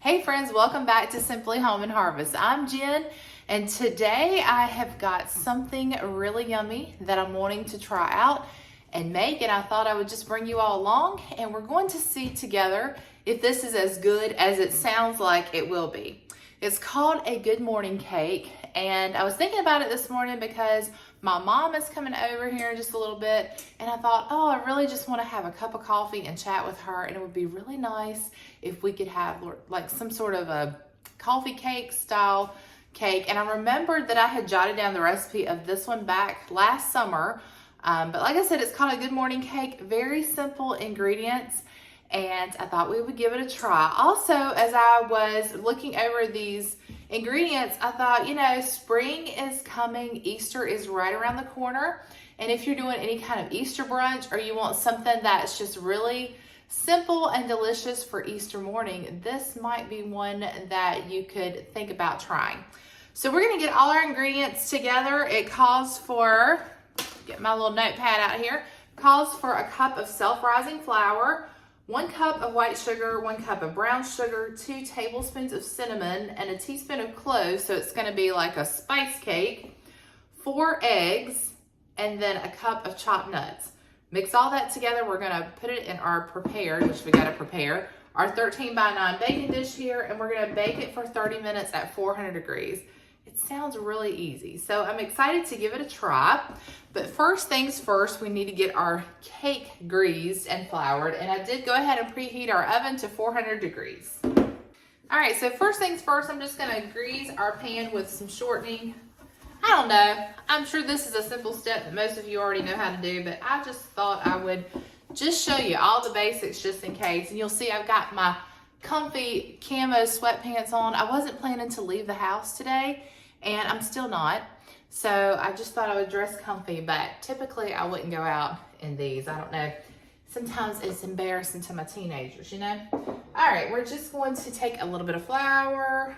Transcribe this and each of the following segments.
Hey friends, welcome back to Simply Home and Harvest. I'm Jen, and today I have got something really yummy that I'm wanting to try out and make, and I thought I would just bring you all along, and we're going to see together if this is as good as it sounds like it will be. It's called a good morning cake, and I was thinking about it this morning because my mom is coming over here in just a little bit, and I thought, oh, I really just want to have a cup of coffee and chat with her, and it would be really nice if we could have like some sort of a coffee cake style cake. And I remembered that I had jotted down the recipe of this one back last summer, but like I said, it's called a good morning cake. Very simple ingredients, and I thought we would give it a try. Also, as I was looking over these ingredients, I thought, you know, spring is coming, Easter is right around the corner, and if you're doing any kind of Easter brunch or you want something that's just really simple and delicious for Easter morning, this might be one that you could think about trying. So we're gonna get all our ingredients together. It calls for, get my little notepad out here, calls for a cup of self-rising flour, 1 cup of white sugar, 1 cup of brown sugar, 2 tablespoons of cinnamon, and a teaspoon of cloves, so it's gonna be like a spice cake, 4 eggs, and then a cup of chopped nuts. Mix all that together. We're gonna put it in our prepared, which we gotta prepare, our 13 by 9 baking dish here, and we're gonna bake it for 30 minutes at 400 degrees. It sounds really easy, so I'm excited to give it a try. But first things first, we need to get our cake greased and floured, and I did go ahead and preheat our oven to 400 degrees. All right, so first things first, I'm just gonna grease our pan with some shortening. I don't know, I'm sure this is a simple step that most of you already know how to do, but I just thought I would just show you all the basics just in case. And you'll see I've got my comfy camo sweatpants on. I wasn't planning to leave the house today, and I'm still not. So I just thought I would dress comfy, but typically I wouldn't go out in these. I don't know. Sometimes it's embarrassing to my teenagers, you know? All right, we're just going to take a little bit of flour,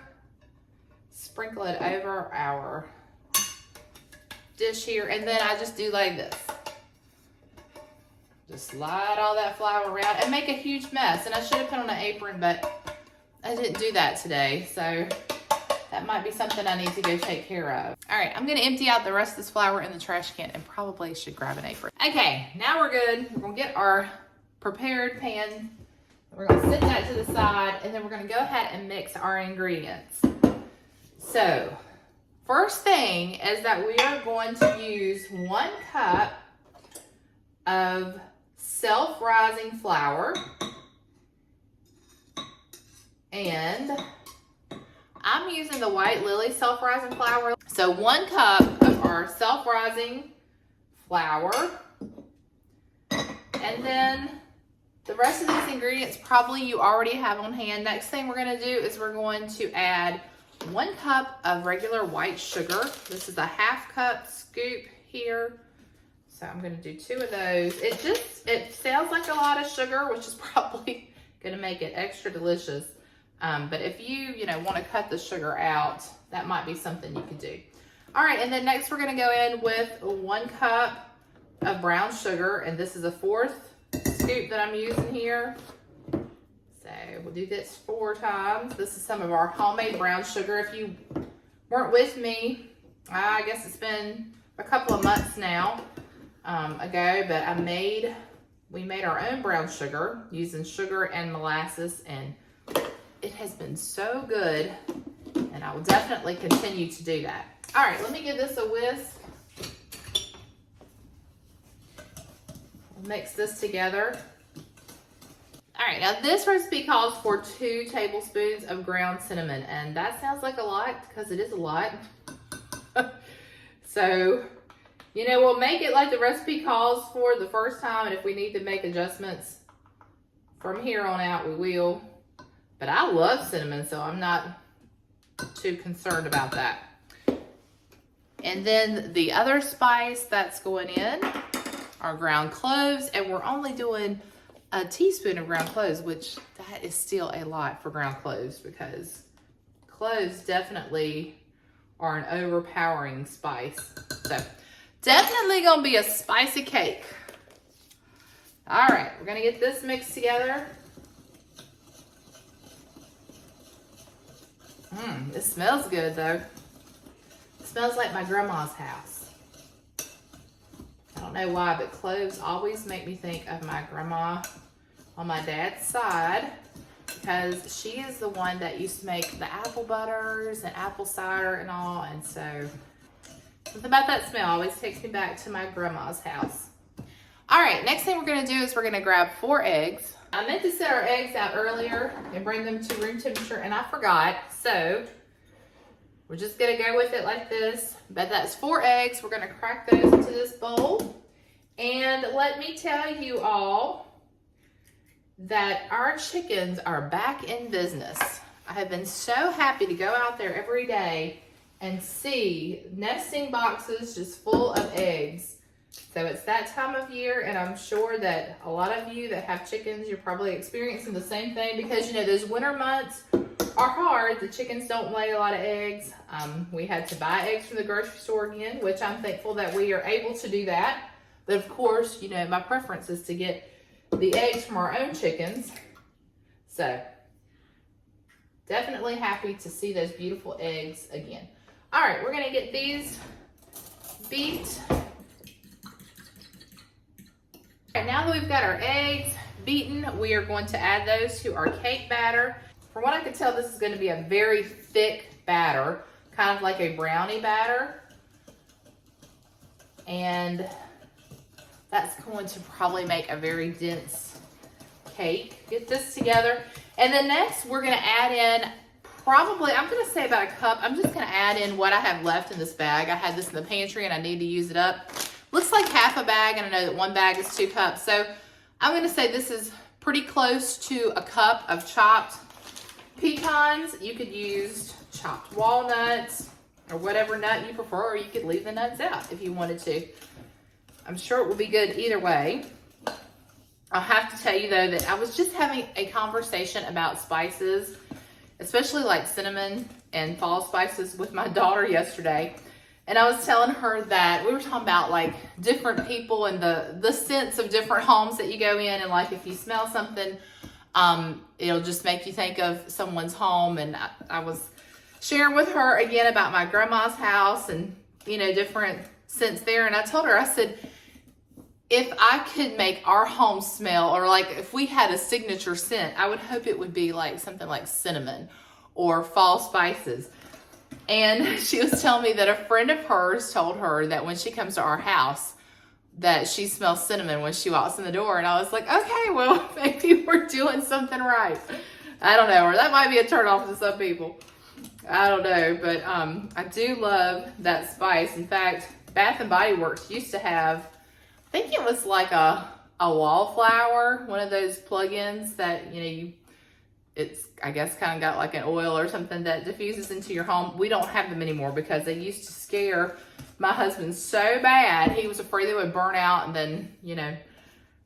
sprinkle it over our dish here, and then I just do like this. Just slide all that flour around and make a huge mess. And I should have put on an apron, but I didn't do that today, so that might be something I need to go take care of. All right, I'm gonna empty out the rest of this flour in the trash can and probably should grab an apron. Okay, now we're good. We're gonna get our prepared pan. We're gonna set that to the side, and then we're gonna go ahead and mix our ingredients. So, first thing is that we are going to use 1 cup of self-rising flour, and I'm using the White Lily self-rising flour. So 1 cup of our self-rising flour, and then the rest of these ingredients probably you already have on hand. Next thing we're gonna do is we're going to add 1 cup of regular white sugar. This is a 1/2 cup scoop here. So I'm gonna do 2 of those. It sounds like a lot of sugar, which is probably gonna make it extra delicious. But if you want to cut the sugar out, that might be something you could do. All right, and then next we're gonna go in with 1 cup of brown sugar, and this is a 4th scoop that I'm using here. So we'll do this 4 times. This is some of our homemade brown sugar. If you weren't with me, I guess it's been a couple of months now ago, but we made our own brown sugar using sugar and molasses, and it has been so good, and I will definitely continue to do that. All right, let me give this a whisk. We'll mix this together. All right, now this recipe calls for 2 tablespoons of ground cinnamon, and that sounds like a lot because it is a lot. So, we'll make it like the recipe calls for the first time, and if we need to make adjustments from here on out, we will. But I love cinnamon, so I'm not too concerned about that. And then the other spice that's going in are ground cloves, and we're only doing a teaspoon of ground cloves, which that is still a lot for ground cloves because cloves definitely are an overpowering spice. So definitely gonna be a spicy cake. All right, we're gonna get this mixed together. It smells good though. It smells like my grandma's house. I don't know why, but cloves always make me think of my grandma on my dad's side, because she is the one that used to make the apple butters and apple cider and all, and so something about that smell always takes me back to my grandma's house. All right, next thing we're gonna do is we're gonna grab 4 eggs. I meant to set our eggs out earlier and bring them to room temperature, and I forgot, so we're just gonna go with it like this. But that's 4 eggs. We're gonna crack those into this bowl. And let me tell you all that our chickens are back in business. I have been so happy to go out there every day and see nesting boxes just full of eggs. So it's that time of year, and I'm sure that a lot of you that have chickens, you're probably experiencing the same thing, because you know those winter months are hard. The chickens don't lay a lot of eggs. We had to buy eggs from the grocery store again, which I'm thankful that we are able to do that. But of course, you know, my preference is to get the eggs from our own chickens. So definitely happy to see those beautiful eggs again. All right, we're gonna get these beat. And now that we've got our eggs beaten, we are going to add those to our cake batter. From what I can tell, this is going to be a very thick batter, kind of like a brownie batter. And that's going to probably make a very dense cake. Get this together. And then next, we're going to add in probably, I'm going to say about a cup. I'm just going to add in what I have left in this bag. I had this in the pantry and I need to use it up. Looks like half a bag, and I know that 1 bag is 2 cups. So I'm going to say this is pretty close to a cup of chopped pecans. You could use chopped walnuts or whatever nut you prefer, or you could leave the nuts out if you wanted to. I'm sure it will be good either way. I'll have to tell you though that I was just having a conversation about spices, especially like cinnamon and fall spices, with my daughter yesterday. And I was telling her that we were talking about like different people and the scents of different homes that you go in, and like if you smell something, it'll just make you think of someone's home. And I was sharing with her again about my grandma's house and, you know, different scents there. And I told her, I said, if I could make our home smell, or like if we had a signature scent, I would hope it would be like something like cinnamon or fall spices. And she was telling me that a friend of hers told her that when she comes to our house, that she smells cinnamon when she walks in the door. And I was like, okay, well, maybe we're doing something right. I don't know, or that might be a turn off to some people. I don't know, but I do love that spice. In fact, Bath and Body Works used to have, I think it was like a wallflower, one of those plug-ins that, you know, it's, I guess, kind of got like an oil or something that diffuses into your home. We don't have them anymore because they used to scare my husband so bad. He was afraid they would burn out and then, you know,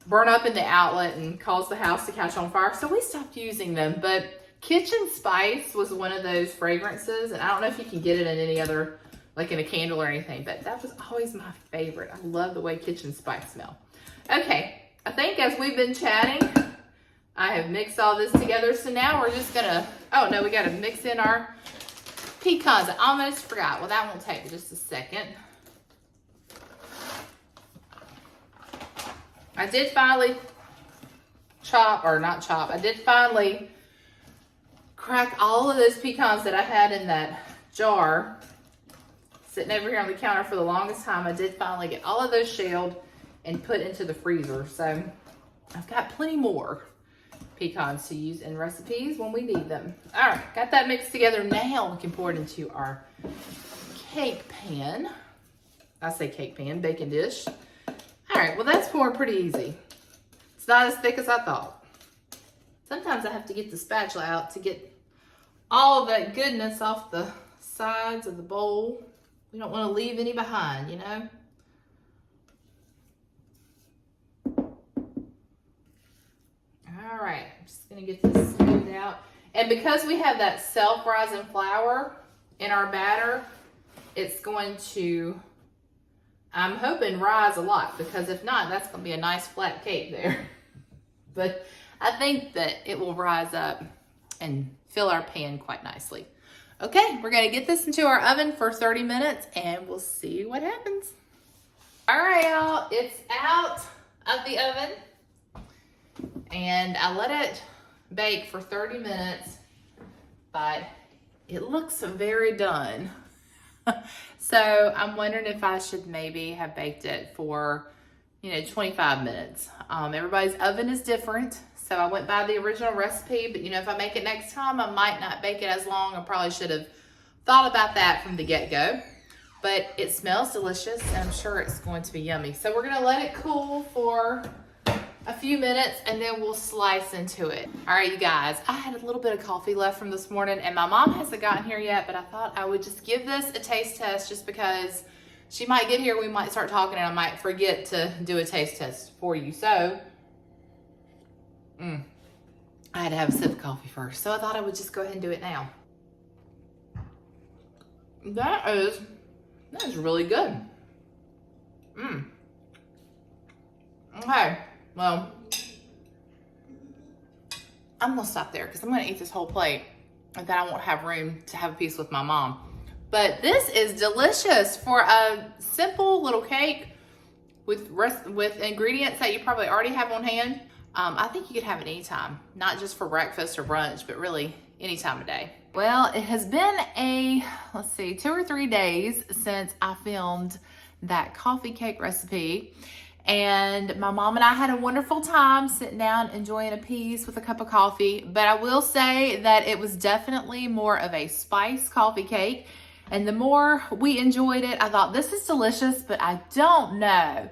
burn up in the outlet and cause the house to catch on fire. So we stopped using them. But Kitchen Spice was one of those fragrances. And I don't know if you can get it in any other, like in a candle or anything, but that was always my favorite. I love the way Kitchen Spice smell. Okay, I think as we've been chatting, I have mixed all this together. So now we're just gonna, oh no, we gotta mix in our pecans. I almost forgot. Well, that won't take just a second. I did finally I did finally crack all of those pecans that I had in that jar sitting over here on the counter for the longest time. I did finally get all of those shelled and put into the freezer. So I've got plenty more pecans to use in recipes when we need them. All right, got that mixed together. Now we can pour it into our cake pan. I say cake pan, baking dish. All right, well that's pouring pretty easy. It's not as thick as I thought. Sometimes I have to get the spatula out to get all of that goodness off the sides of the bowl. We don't want to leave any behind, you know? All right, I'm just gonna get this smoothed out. And because we have that self-rising flour in our batter, it's going to, I'm hoping, rise a lot, because if not, that's gonna be a nice flat cake there. But I think that it will rise up and fill our pan quite nicely. Okay, we're gonna get this into our oven for 30 minutes and we'll see what happens. All right, y'all, it's out of the oven and I let it bake for 30 minutes, but it looks very done. So I'm wondering if I should maybe have baked it for, 25 minutes. Everybody's oven is different. So I went by the original recipe, but if I make it next time, I might not bake it as long. I probably should have thought about that from the get-go. But it smells delicious and I'm sure it's going to be yummy. So we're gonna let it cool for a few minutes and then we'll slice into it. All right, you guys, I had a little bit of coffee left from this morning and my mom hasn't gotten here yet, but I thought I would just give this a taste test just because she might get here, we might start talking and I might forget to do a taste test for you. So, I had to have a sip of coffee first. So I thought I would just go ahead and do it now. That is really good. Okay, well, I'm gonna stop there because I'm gonna eat this whole plate and then I won't have room to have a piece with my mom. But this is delicious for a simple little cake with ingredients that you probably already have on hand. I think you could have it anytime, not just for breakfast or brunch, but really any time of day. Well, it has been 2 or 3 days since I filmed that coffee cake recipe. And my mom and I had a wonderful time sitting down, enjoying a piece with a cup of coffee. But I will say that it was definitely more of a spice coffee cake. And the more we enjoyed it, I thought this is delicious, but I don't know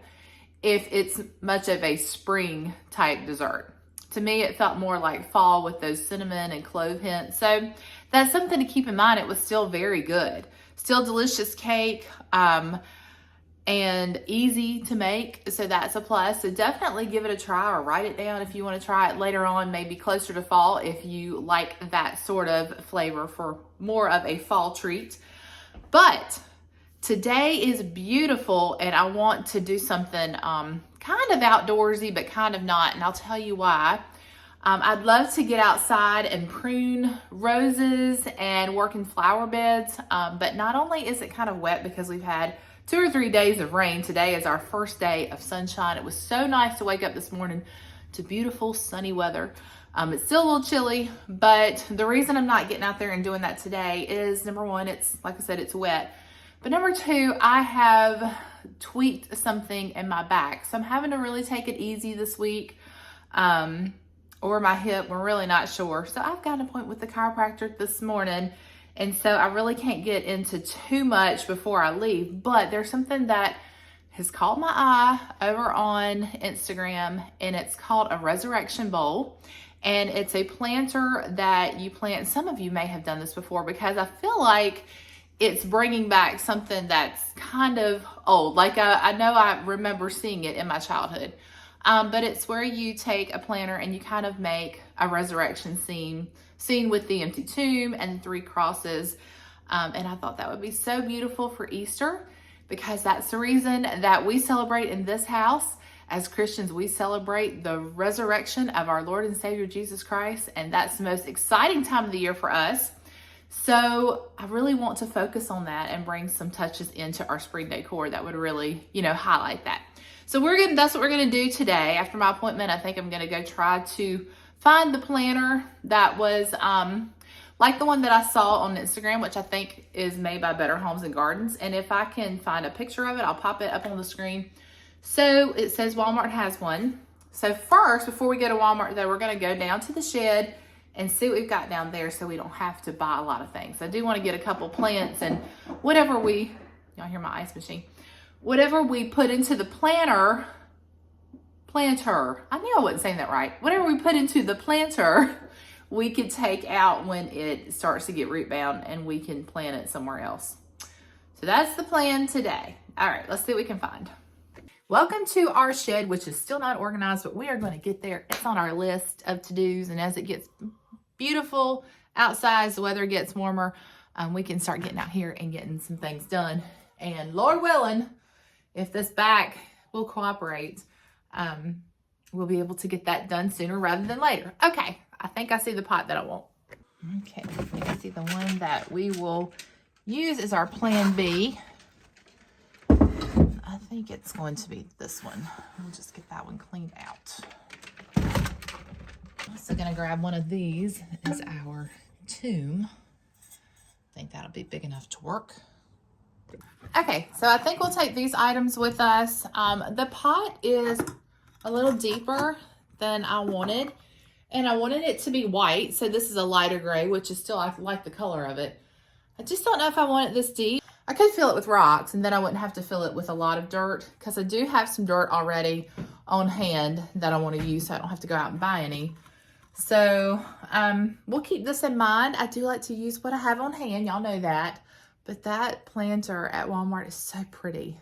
if it's much of a spring type dessert. To me, it felt more like fall with those cinnamon and clove hints. So that's something to keep in mind. It was still very good. Still delicious cake. And easy to make, so that's a plus. So definitely give it a try or write it down if you want to try it later on, maybe closer to fall if you like that sort of flavor for more of a fall treat. But today is beautiful and I want to do something kind of outdoorsy but kind of not, and I'll tell you why. I'd love to get outside and prune roses and work in flower beds, but not only is it kind of wet because we've had 2 or 3 days of rain. Today is our first day of sunshine. It was so nice to wake up this morning to beautiful sunny weather. It's still a little chilly, but the reason I'm not getting out there and doing that today is, number one, it's like I said, it's wet. But number two, I have tweaked something in my back. So I'm having to really take it easy this week. Or my hip, we're really not sure. So I've got an appointment with the chiropractor this morning. And so I really can't get into too much before I leave, but there's something that has caught my eye over on Instagram, and it's called a Ressurection bowl. And it's a planter that you plant. Some of you may have done this before because I feel like it's bringing back something that's kind of old. Like I know I remember seeing it in my childhood. But it's where you take a planter and you kind of make a resurrection scene with the empty tomb and 3 crosses. And I thought that would be so beautiful for Easter because that's the reason that we celebrate in this house. As Christians, we celebrate the resurrection of our Lord and Savior Jesus Christ. And that's the most exciting time of the year for us. So I really want to focus on that and bring some touches into our spring decor that would really, highlight that. So that's what we're gonna do today. After my appointment, I think I'm gonna go try to find the planter that was like the one that I saw on Instagram, which I think is made by Better Homes and Gardens. And if I can find a picture of it, I'll pop it up on the screen. So it says Walmart has one. So first, before we go to Walmart though, we're gonna go down to the shed and see what we've got down there so we don't have to buy a lot of things. I do wanna get a couple plants and whatever y'all hear my ice machine. Whatever we put into the planter, I knew I wasn't saying that right. Whatever we put into the planter, we could take out when it starts to get root bound and we can plant it somewhere else. So that's the plan today. All right, let's see what we can find. Welcome to our shed, which is still not organized, but we are going to get there. It's on our list of to-dos, and as it gets beautiful outside, as the weather gets warmer, we can start getting out here and getting some things done. And Lord willing, if this back will cooperate, we'll be able to get that done sooner rather than later. Okay, I think I see the pot that I want. Okay, I think I see the one that we will use as our plan B. I think it's going to be this one. We'll just get that one cleaned out. Also gonna grab one of these as our tomb. I think that'll be big enough to work. Okay, so I think we'll take these items with us. The pot is a little deeper than I wanted, and I wanted it to be white, so this is a lighter gray, which is still, I like the color of it. I just don't know if I want it this deep. I could fill it with rocks, and then I wouldn't have to fill it with a lot of dirt, because I do have some dirt already on hand that I want to use, so I don't have to go out and buy any. So we'll keep this in mind. I do like to use what I have on hand, y'all know that. But that planter at Walmart is so pretty.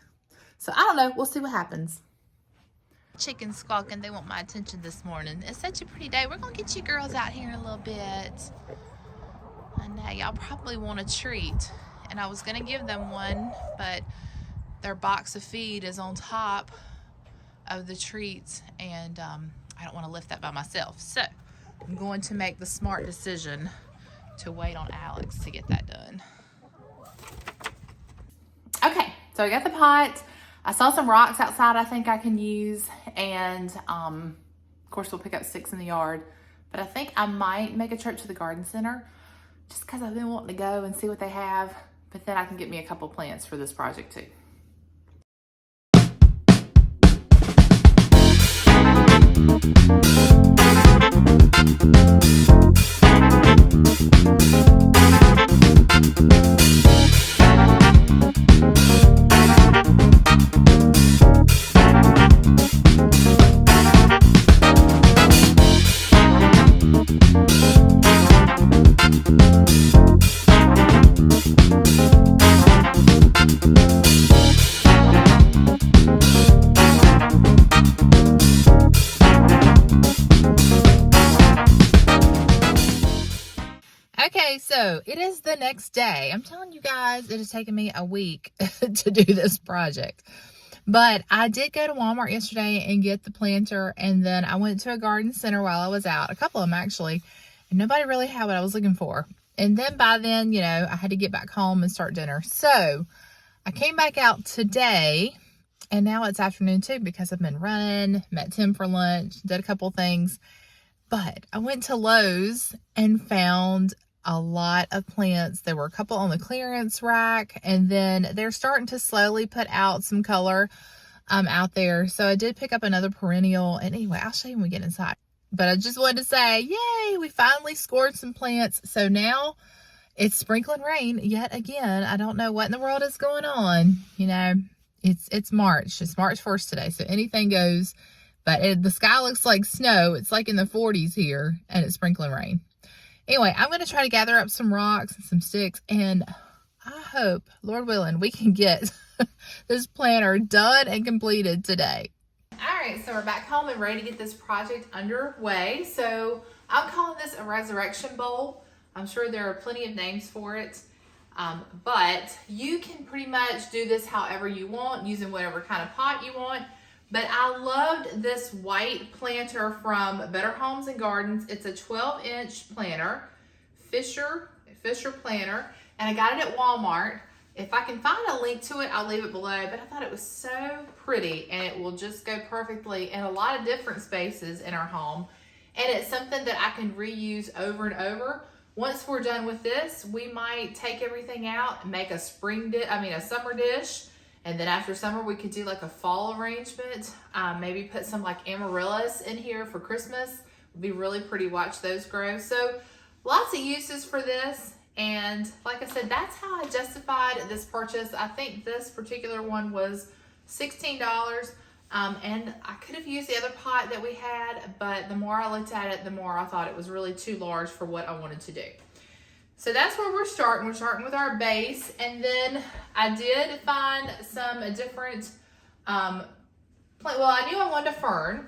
So I don't know, we'll see what happens. Chickens squawking, they want my attention this morning. It's such a pretty day. We're gonna get you girls out here in a little bit. I know, y'all probably want a treat. And I was gonna give them one, but their box of feed is on top of the treats, and I don't wanna lift that by myself. So I'm going to make the smart decision to wait on Alex to get that done. Okay, so I got the pot. I saw some rocks outside I think I can use, and of course we'll pick up sticks in the yard, but I think I might make a trip to the garden center just because I've been wanting to go and see what they have, but then I can get me a couple plants for this project too. Okay, so it is the next day. I'm telling you guys, it has taken me a week to do this project. But I did go to Walmart yesterday and get the planter, and then I went to a garden center while I was out, a couple of them actually, and nobody really had what I was looking for. And then by then, you know, I had to get back home and start dinner. So I came back out today, and now it's afternoon too because I've been running, met Tim for lunch, did a couple things. But I went to Lowe's and found a lot of plants. There were a couple on the clearance rack, and then they're starting to slowly put out some color out there. So I did pick up another perennial, and anyway, I'll show you when we get inside. But I just wanted to say, yay, we finally scored some plants. So now it's sprinkling rain yet again. I don't know what in the world is going on. You know, it's March. It's March 1st today, so anything goes. But the sky looks like snow. It's like in the 40s here, and it's sprinkling rain. Anyway, I'm going to try to gather up some rocks and some sticks, and I hope, Lord willing, we can get this planter done and completed today. All right, so we're back home and ready to get this project underway. So I'm calling this a resurrection bowl. I'm sure there are plenty of names for it, but you can pretty much do this however you want, using whatever kind of pot you want. But I loved this white planter from Better Homes and Gardens. It's a 12-inch planter, Fisher planter, and I got it at Walmart. If I can find a link to it, I'll leave it below, but I thought it was so pretty, and it will just go perfectly in a lot of different spaces in our home. And it's something that I can reuse over and over. Once we're done with this, we might take everything out and make a summer dish. And then after summer, we could do like a fall arrangement. Maybe put some like amaryllis in here for Christmas. It'd be really pretty, watch those grow. So lots of uses for this. And like I said, that's how I justified this purchase. I think this particular one was $16. And I could have used the other pot that we had, but the more I looked at it, the more I thought it was really too large for what I wanted to do. So that's where we're starting. We're starting with our base, and then I did find some different, I knew I wanted a fern,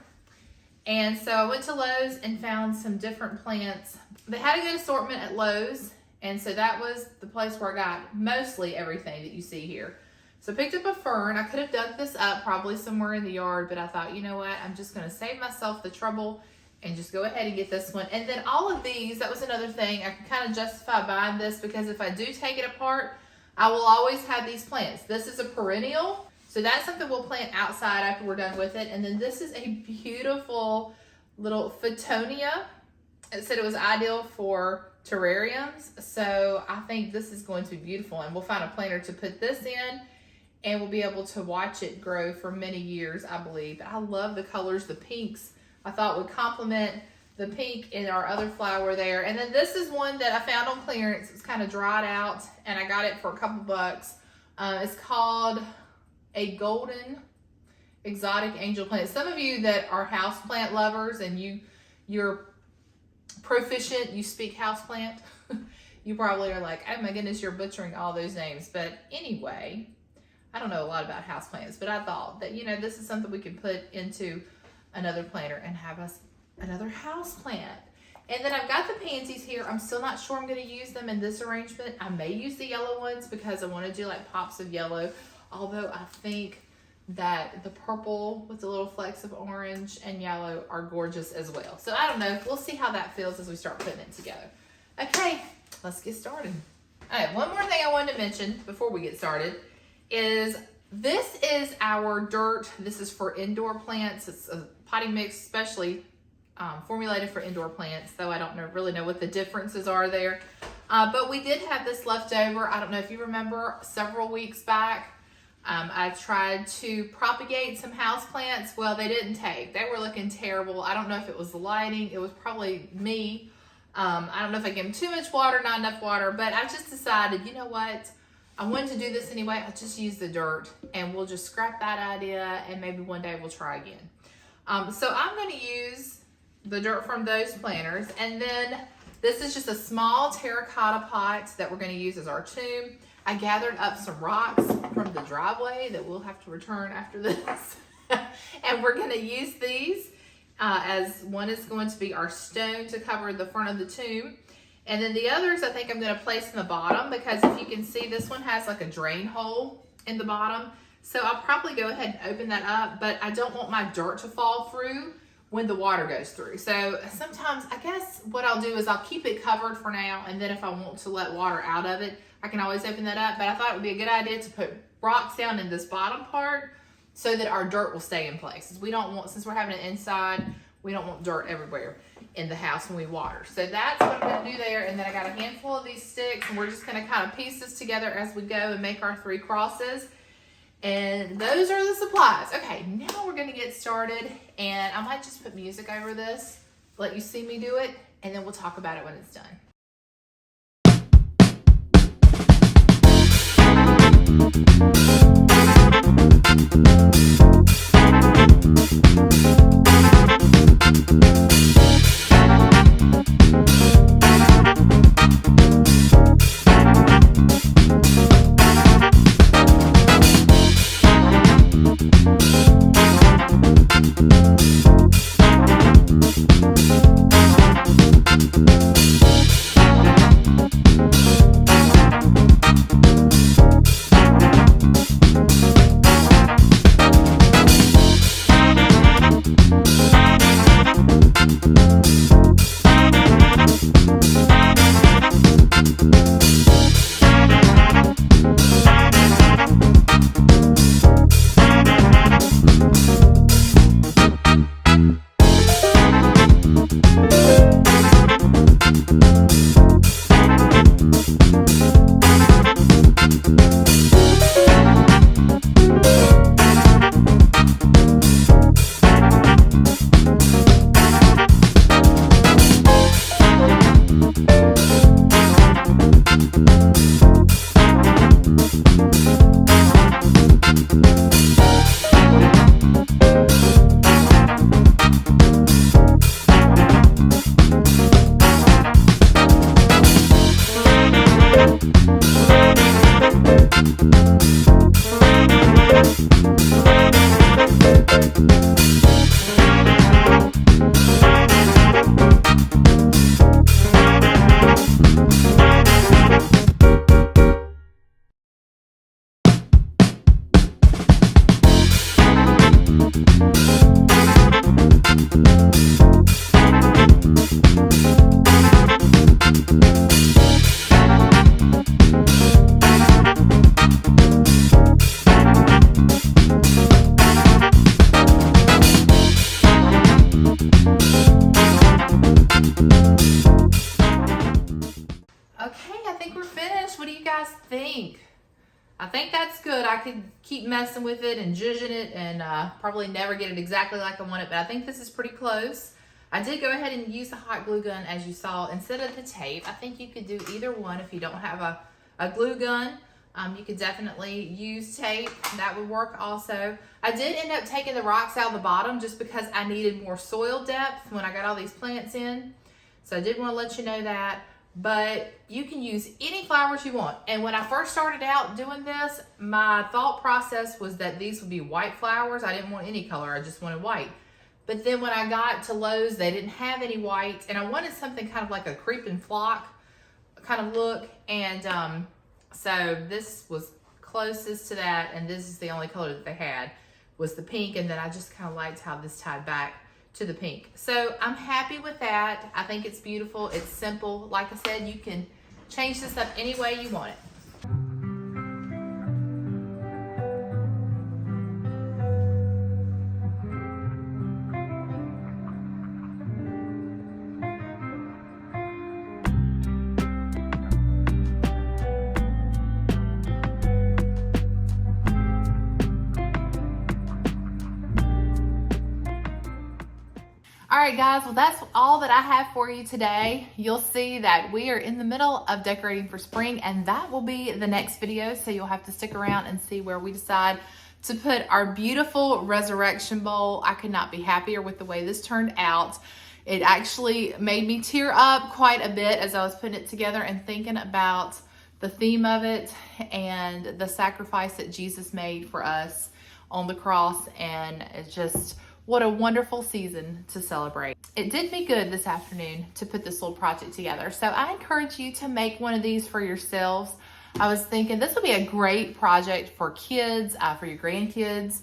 and so I went to Lowe's and found some different plants. They had a good assortment at Lowe's, and so that was the place where I got mostly everything that you see here. So I picked up a fern. I could have dug this up probably somewhere in the yard, but I thought, you know what, I'm just gonna save myself the trouble and just go ahead and get this one. And then all of these, that was another thing, I can kind of justify buying this because if I do take it apart, I will always have these plants. This is a perennial, so that's something we'll plant outside after we're done with it. And then this is a beautiful little Photonia. It said it was ideal for terrariums, so I think this is going to be beautiful, and we'll find a planter to put this in, and we'll be able to watch it grow for many years, I believe. I love the colors, the pinks I thought would complement the pink in our other flower there. And then this is one that I found on clearance. It's kind of dried out, and I got it for a couple bucks. It's called a golden exotic angel plant. Some of you that are houseplant lovers and you're proficient, you speak houseplant, you probably are like, oh my goodness, you're butchering all those names. But anyway, I don't know a lot about houseplants, but I thought that, you know, this is something we could put into another planter and have us another house plant. And then I've got the pansies here. I'm still not sure I'm going to use them in this arrangement. I may use the yellow ones because I want to do like pops of yellow, although I think that the purple with the little flecks of orange and yellow are gorgeous as well. So I don't know. We'll see how that feels as we start putting it together. Okay, let's get started. All right, one more thing I wanted to mention before we get started is this is our dirt. This is for indoor plants. It's a potting mix, especially formulated for indoor plants, though I don't really know what the differences are there. But we did have this left over. I don't know if you remember several weeks back, I tried to propagate some house plants. Well, they didn't take. They were looking terrible. I don't know if it was the lighting. It was probably me. I don't know if I gave them too much water, not enough water, but I just decided, you know what? I wanted to do this anyway. I'll just use the dirt and we'll just scrap that idea and maybe one day we'll try again. So I'm going to use the dirt from those planters, and then this is just a small terracotta pot that we're going to use as our tomb. I gathered up some rocks from the driveway that we'll have to return after this. And we're going to use these as one is going to be our stone to cover the front of the tomb. And then the others I think I'm going to place in the bottom, because if you can see, this one has like a drain hole in the bottom. So I'll probably go ahead and open that up, but I don't want my dirt to fall through when the water goes through. So sometimes I guess what I'll do is I'll keep it covered for now, and then if I want to let water out of it, I can always open that up. But I thought it would be a good idea to put rocks down in this bottom part so that our dirt will stay in place. We don't want, since we're having it inside, we don't want dirt everywhere in the house when we water. So that's what I'm gonna do there. And then I got a handful of these sticks, and we're just gonna kind of piece this together as we go and make our 3 crosses. And those are the supplies. Okay, now we're gonna get started, and I might just put music over this, let you see me do it, and then we'll talk about it when it's done. Okay, I think we're finished. What do you guys think? I think that's good. I could keep messing with it and zhuzhing it and probably never get it exactly like I want it, but I think this is pretty close. I did go ahead and use the hot glue gun, as you saw, instead of the tape. I think you could do either one. If you don't have a glue gun, you could definitely use tape. That would work also. I did end up taking the rocks out of the bottom just because I needed more soil depth when I got all these plants in. So I did want to let you know that. But you can use any flowers you want. And when I first started out doing this, my thought process was that these would be white flowers. I didn't want any color. I just wanted white. But then when I got to Lowe's, they didn't have any white, and I wanted something kind of like a creeping flock kind of look. And so this was closest to that, and this is the only color that they had was the pink. And then I just kind of liked how this tied back to the pink. So I'm happy with that. I think it's beautiful. It's simple. Like I said, you can change this up any way you want it. All right, guys, well, that's all that I have for you today. You'll see that we are in the middle of decorating for spring, and that will be the next video, so you'll have to stick around and see where we decide to put our beautiful Ressurection bowl. I could not be happier with the way this turned out. It actually made me tear up quite a bit as I was putting it together and thinking about the theme of it and the sacrifice that Jesus made for us on the cross, and it's just what a wonderful season to celebrate. It did me good this afternoon to put this little project together. So I encourage you to make one of these for yourselves. I was thinking this would be a great project for kids, for your grandkids,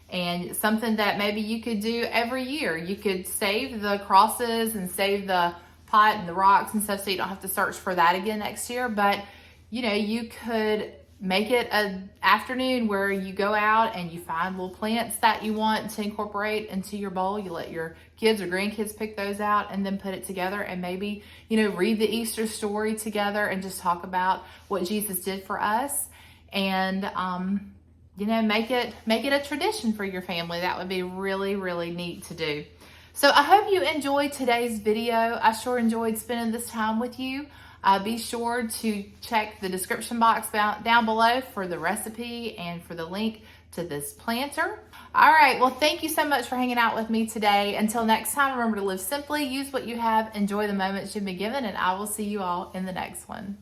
and something that maybe you could do every year. You could save the crosses and save the pot and the rocks and stuff so you don't have to search for that again next year. But you know, you could make it an afternoon where you go out and you find little plants that you want to incorporate into your bowl. You let your kids or grandkids pick those out and then put it together, and maybe, you know, read the Easter story together and just talk about what Jesus did for us. And, you know, make it a tradition for your family. That would be really, really neat to do. So I hope you enjoyed today's video. I sure enjoyed spending this time with you. Be sure to check the description box down below for the recipe and for the link to this planter. All right, well, thank you so much for hanging out with me today. Until next time, remember to live simply, use what you have, enjoy the moments you've been given, and I will see you all in the next one.